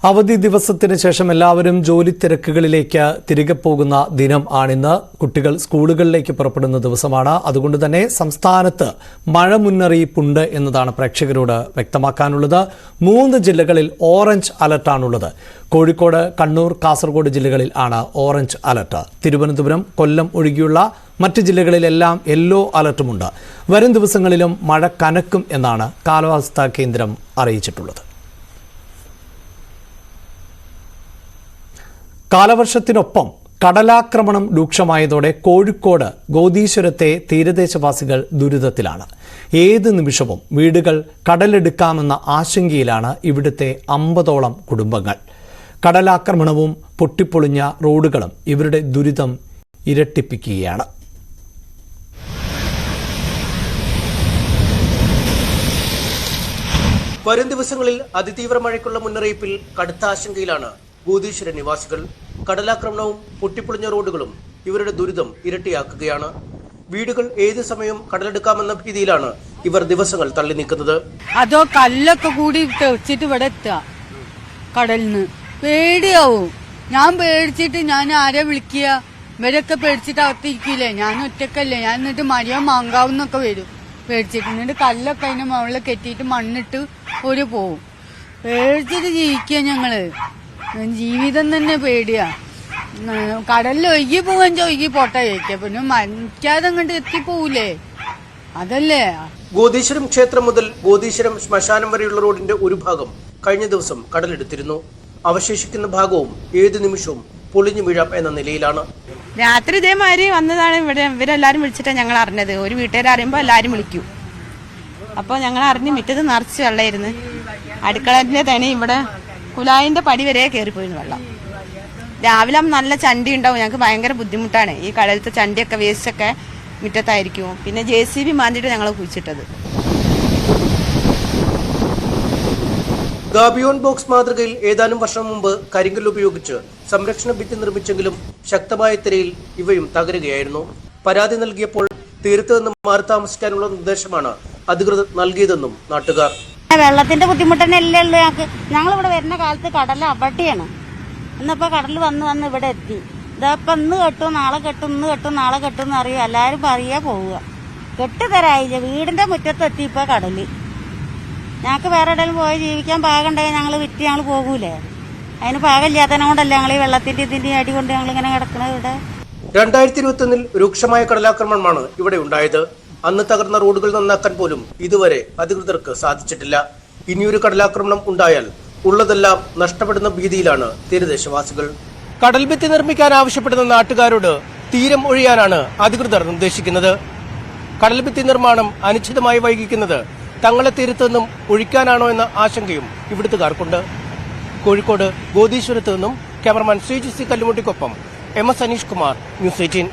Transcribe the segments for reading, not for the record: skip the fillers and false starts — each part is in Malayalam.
അവധി ദിവസത്തിന് ശേഷം എല്ലാവരും ജോലി തിരക്കുകളിലേക്ക് തിരികെ പോകുന്ന ദിനം ആണിന്ന്. കുട്ടികൾ സ്കൂളുകളിലേക്ക് പുറപ്പെടുന്ന ദിവസമാണ്. അതുകൊണ്ട് തന്നെ സംസ്ഥാനത്ത് മഴ മുന്നറിയിപ്പുണ്ട് എന്നതാണ് പ്രേക്ഷകരോട് വ്യക്തമാക്കാനുള്ളത്. 3 ജില്ലകളിൽ ഓറഞ്ച് അലർട്ടാണുള്ളത്. കോഴിക്കോട്, കണ്ണൂർ, കാസർഗോഡ് ജില്ലകളിൽ ആണ് ഓറഞ്ച് അലർട്ട്. തിരുവനന്തപുരം, കൊല്ലം ഒഴികെയുള്ള മറ്റ് ജില്ലകളിലെല്ലാം യെല്ലോ അലർട്ടുമുണ്ട്. വരും ദിവസങ്ങളിലും മഴ കനക്കും എന്നാണ് കാലാവസ്ഥാ കേന്ദ്രം അറിയിച്ചിട്ടുള്ളത്. കാലവർഷത്തിനൊപ്പം കടലാക്രമണം രൂക്ഷമായതോടെ കോഴിക്കോട് ഗോദീശ്വരത്തെ തീരദേശവാസികൾ ദുരിതത്തിലാണ്. ഏത് നിമിഷവും വീടുകൾ കടലെടുക്കാമെന്ന ആശങ്കയിലാണ് ഇവിടുത്തെ 50ഓളം കുടുംബങ്ങൾ. കടലാക്രമണവും പൊട്ടിപ്പൊളിഞ്ഞ റോഡുകളും ഇവരുടെ ദുരിതം ഇരട്ടിപ്പിക്കുകയാണ്. വരും ദിവസങ്ങളിൽ അതിതീവ്ര മഴയ്ക്കുള്ള മുന്നറിയിപ്പിൽ കടുത്ത ആശങ്കയിലാണ് ഗോദീശ്വര നിവാസികൾ. കടലാക്രമണവും പൊട്ടിപ്പൊളിഞ്ഞ റോഡുകളും ഇവരുടെ ദുരിതം ഇരട്ടിയാക്കുകയാണ്. വീടുകൾ ഏത് സമയവും കടലെടുക്കാമെന്ന ഭീതിയിലാണ് ഇവർ ദിവസങ്ങൾ തള്ളി നീക്കുന്നത്. അതോ കല്ലൊക്കെ കൂടി തെറിച്ചിട്ട് ഇവിടെ എത്തുക കടലിന് പേടിയാവും. ഞാൻ പേടിച്ചിട്ട് ഞാൻ ആരെ വിളിക്കുക? ഇവരൊക്കെ പേടിച്ചിട്ട് അകത്തിരിക്കില്ലേ? ഞാൻ ഒറ്റക്കല്ലേ? ഞാൻ എന്നിട്ട് മരിയാൻ മാങ്കാവുന്നൊക്കെ വരും പേടിച്ചിട്ട്. എന്നിട്ട് കല്ലൊക്കെ അതിന്റെ മുകളിൽ കെട്ടിയിട്ട് മണ്ണിട്ട് ഒരു പോവും. പേടിച്ചിട്ട് ജീവിക്കുക ഞങ്ങള്. ജീവിതം തന്നെ പേടിയാ. കടലിൽ ഒഴുകി പോകാൻ ഒഴുകി പോട്ടെ ചോദിക്കുക. പിന്നെ മരിക്കാതെ അങ്ങോട്ട് എത്തിപ്പോവൂലേ? അതല്ലേ. ഗോദീശ്വരം ക്ഷേത്രം മുതൽ ഗോദീശ്വരം ശ്മശാനം വരെയുള്ള റോഡിന്റെ ഒരു ഭാഗം കഴിഞ്ഞ ദിവസം കടലെടുത്തിരുന്നു. അവശേഷിക്കുന്ന ഭാഗവും ഏത് നിമിഷവും പൊളിഞ്ഞു വീഴാം എന്ന നിലയിലാണ്. രാത്രി ഇതേമാതിരി വന്നതാണ്. ഇവരെല്ലാരും വിളിച്ചിട്ടാണ് ഞങ്ങൾ അറിഞ്ഞത്. ഒരു വീട്ടുകാരെ അറിയുമ്പോൾ എല്ലാരും വിളിക്കും. അപ്പോൾ ഞങ്ങൾ അറിഞ്ഞ് മുറ്റത്ത് നിറച്ച് വെള്ളമായിരുന്നു. അടുക്കളന്റെ തനി ഇവിടെ കുലായിന്റെ പടി വരെ കയറിപ്പോയിരുന്നു വെള്ളം. രാവിലെ നല്ല ചണ്ടി ഉണ്ടാവും. ഞങ്ങൾക്ക് ഭയങ്കര ബുദ്ധിമുട്ടാണ്. ഈ കടലത്തെ ചണ്ടിയൊക്കെ വേസ്റ്റൊക്കെ മുറ്റത്തായിരിക്കും. പിന്നെ JCB മാന്തിയിട്ട് ഞങ്ങൾ കുഴിച്ചിട്ടത്. ഗാബിയോൺ ബോക്സ് മാതൃകയിൽ ഏതാനും വർഷം മുമ്പ് കരിങ്കല്ല് ഉപയോഗിച്ച് സംരക്ഷണ ഭിത്തി നിർമ്മിച്ചെങ്കിലും ശക്തമായ തിരയിൽ ഇവയും തകരുകയായിരുന്നു. പരാതി നൽകിയപ്പോൾ തീരത്ത് നിന്ന് മാറി താമസിക്കാനുള്ള നിർദ്ദേശമാണ് അധികൃതർ നൽകിയതെന്നും നാട്ടുകാർ. വെള്ളത്തിന്റെ ബുദ്ധിമുട്ട് തന്നെ അല്ലേ ഉള്ളൂ ഞങ്ങൾക്ക്. ഞങ്ങളിവിടെ വരുന്ന കാലത്ത് കടൽ അപട്ടിയാണ്. ഇന്നിപ്പോ കടൽ വന്ന് ഇവിടെ എത്തി. ഇതപ്പം ഇന്ന് കെട്ടും നാളെ കെട്ടും, ഇന്ന് കെട്ടും നാളെ കെട്ടും എന്ന് അറിയുക. എല്ലാവരും പറയാ പോവുക. കെട്ടുതരായില്ല. വീടിന്റെ മുറ്റത്ത് എത്തി ഇപ്പൊ കടല്. ഞങ്ങൾക്ക് വേറെ എവിടെയും പോയി ജീവിക്കാൻ പാകമുണ്ടെങ്കിൽ ഞങ്ങൾ വിറ്റ് ഞങ്ങൾ പോകൂലേ? അതിന് പാകമില്ലാത്തതിനെ കൊണ്ടല്ലേ ഞങ്ങൾ ഈ വെള്ളത്തിന്റെ ഇതിന്റെ അടി കൊണ്ട് ഞങ്ങൾ ഇങ്ങനെ കിടക്കണത് ഇവിടെ. 2021 രൂക്ഷമായ കടലാക്രമണമാണ് ഇവിടെ ഉണ്ടായത്. അന്ന് തകർന്ന റോഡുകൾ നന്നാക്കാൻ പോലും ഇതുവരെ അധികൃതർക്ക് സാധിച്ചിട്ടില്ല. ഇനിയൊരു കടലാക്രമണം ഉണ്ടായാൽ ഉള്ളതെല്ലാം നഷ്ടപ്പെടുന്ന ഭീതിയിലാണ് തീരദേശവാസികൾ. കടൽ ഭിത്തി നിർമ്മിക്കാൻ ആവശ്യപ്പെടുന്ന നാട്ടുകാരോട് തീരം ഒഴിയാനാണ് അധികൃതർ നിർദ്ദേശിക്കുന്നത്. കടൽ ഭിത്തി നിർമ്മാണം അനിശ്ചിതമായി വൈകിക്കുന്നത് തങ്ങളെ തീരത്തു നിന്നും ഒഴിക്കാനാണോ എന്ന ആശങ്കയും ഇവിടുത്തുകാർക്കുണ്ട്. കോഴിക്കോട് ഗോദീശ്വരത്ത് നിന്നും ക്യാമറമാൻ CGC കല്ലുമുട്ടിക്കൊപ്പം MS അനീഷ് കുമാർ, ന്യൂസ് 18.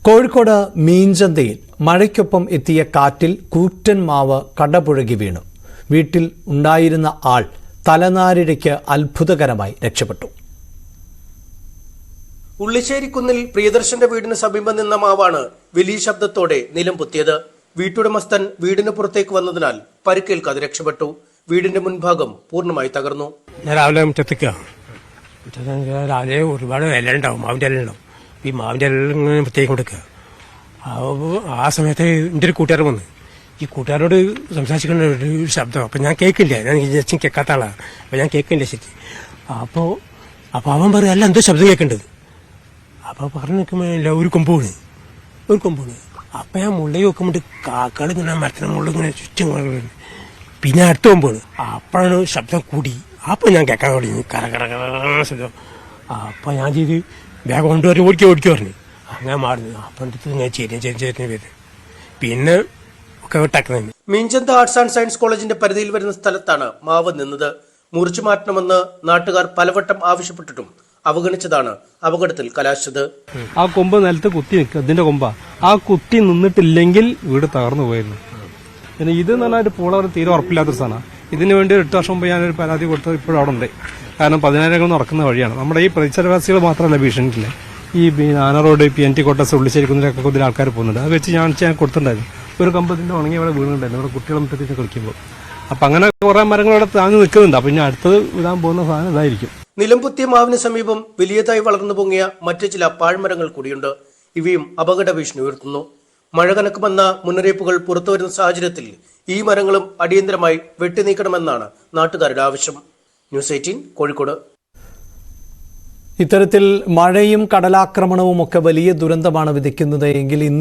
കോഴിക്കോട് മീഞ്ചന്തയിൽ മഴയ്ക്കൊപ്പം എത്തിയ കാറ്റിൽ കൂറ്റൻ മാവ് കടപുഴകി വീണു. വീട്ടിൽ ഉണ്ടായിരുന്ന ആൾ തലനാരിഴയ്ക്ക് അത്ഭുതകരമായി രക്ഷപ്പെട്ടു. ഉള്ളിശ്ശേരിക്കുന്നിൽ പ്രിയദർശന്റെ വീടിന് സമീപം നിന്ന മാവാണ് വലിയ ശബ്ദത്തോടെ നിലം പൊത്തിയത്. വീട്ടുടമസ്ഥൻ വീടിന് പുറത്തേക്ക് വന്നതിനാൽ പരിക്കേൽക്കാതെ രക്ഷപ്പെട്ടു. വീടിന്റെ മുൻഭാഗം പൂർണ്ണമായി തകർന്നു. രാവിലെ രാവിലെ ഒരുപാട് ഇല ഉണ്ടാവും, മാവിന്റെ ഇല ഉണ്ടാവും. ഈ മാവിന്റെ ഇല പ്രത്യേകം കൊടുക്കുക. ആ സമയത്ത് എൻ്റെ ഒരു കൂട്ടുകാരൻ വന്ന് ഈ കൂട്ടുകാരോട് സംസാരിക്കുന്ന ഒരു ശബ്ദം. അപ്പം ഞാൻ കേൾക്കില്ല. ഞാൻ ജസ്റ്റ് കേൾക്കാത്ത ആളാണ്. അപ്പം ഞാൻ കേൾക്കില്ല ശരി. അപ്പോൾ അവൻ പറയും അല്ല എന്തോ ശബ്ദം കേൾക്കേണ്ടത്. അപ്പോൾ പറഞ്ഞു നിൽക്കുമ്പോൾ ഒരു കൊമ്പൂണ്. അപ്പം ഞാൻ മുള്ളി നോക്കുമ്പോൾ കാക്കകൾ ഇങ്ങനെ മരത്തിന് മുകളിൽ ഇങ്ങനെ ചുറ്റും. പിന്നെ അടുത്ത കൊമ്പാണ്. അപ്പോഴാണ് ശബ്ദം കൂടി. അപ്പം ഞാൻ കേൾക്കാൻ തുടങ്ങി കറ ശബ്ദം. അപ്പം ഞാൻ ചെയ്ത് ബാഗ് കൊണ്ടുവരും ഓടിക്കോ പറഞ്ഞു. അങ്ങനെ മാറുന്നു. അപ്പം ഇങ്ങനെ ചെരിഞ്ഞ പേര് പിന്നെ ഒക്കെ വിട്ടാക്കുന്നത്. മീഞ്ചന്ത ആർട്സ് ആൻഡ് സയൻസ് കോളേജിന്റെ പരിധിയിൽ വരുന്ന സ്ഥലത്താണ് മാവ് നിന്നത്. മുറിച്ചു മാറ്റണമെന്ന് നാട്ടുകാർ പലവട്ടം ആവശ്യപ്പെട്ടിട്ടും അവഗണിച്ചതാണ് അപകടത്തിൽ കലാശിച്ചത്. ആ കൊമ്പ് നിലത്ത് കുത്തി നിൽക്കുക. ഇതിന്റെ കൊമ്പ ആ കുത്തി നിന്നിട്ടില്ലെങ്കിൽ വീട് തകർന്നു പോയിരുന്നു. പിന്നെ ഇത് എന്ന് പറഞ്ഞാൽ പോളവർ തീരെ ഉറപ്പില്ലാത്തൊരു സാധനമാണ്. ഇതിനു വേണ്ടി 8 വർഷം മുമ്പ് ഞാനൊരു പരാതി കൊടുത്തത് ഇപ്പോഴും അവിടെ ഉണ്ട്. കാരണം 10,000 നടക്കുന്ന വഴിയാണ്. നമ്മുടെ ഈ പരിസരവാസികൾ മാത്രമല്ല ഭീഷണിയില്ല. ഈ ആന റോഡ്, PNT കോട്ടസ്, ഉള്ളിശ്ശേരിക്കുന്നതിലൊക്കെ കൂടുതൽ ആൾക്കാർ പോകുന്നുണ്ട്. അത് വെച്ച് ഞാൻ കൊടുത്തിട്ടുണ്ടായിരുന്നു. ഒരു കമ്പത്തിന്റെ ഉണങ്ങി അവിടെ വീണുണ്ടായിരുന്നു. ഇവിടെ കുട്ടികളെ മുറ്റത്ത് കളിക്കുമ്പോൾ അപ്പൊ അങ്ങനെ കുറെ മരങ്ങൾ അവിടെ താങ്ങി നിൽക്കുന്നുണ്ട്. അപ്പൊ ഇനി അടുത്തത് ഇടാൻ പോകുന്ന സാധനം ഇതായിരിക്കും. നിലംപൊത്തിയ മാവിന് സമീപം വലിയതായി വളർന്നു പൊങ്ങിയ മറ്റു ചില പാഴ്മരങ്ങൾ കൂടിയുണ്ട്. ഇവയും അപകട ഭീഷണി ഉയർത്തുന്നു. മഴ കനക്കുമെന്ന മുന്നറിയിപ്പുകൾ പുറത്തുവരുന്ന സാഹചര്യത്തിൽ ഈ മരങ്ങളും അടിയന്തരമായി വെട്ടിനീക്കണമെന്നാണ് നാട്ടുകാരുടെ ആവശ്യം. ന്യൂസ് 18 കോഴിക്കോട്. ഇത്തരത്തിൽ മഴയും കടലാക്രമണവും ഒക്കെ വലിയ ദുരന്തമാണ് വിതയ്ക്കുന്നത് എങ്കിൽ ഇന്ന്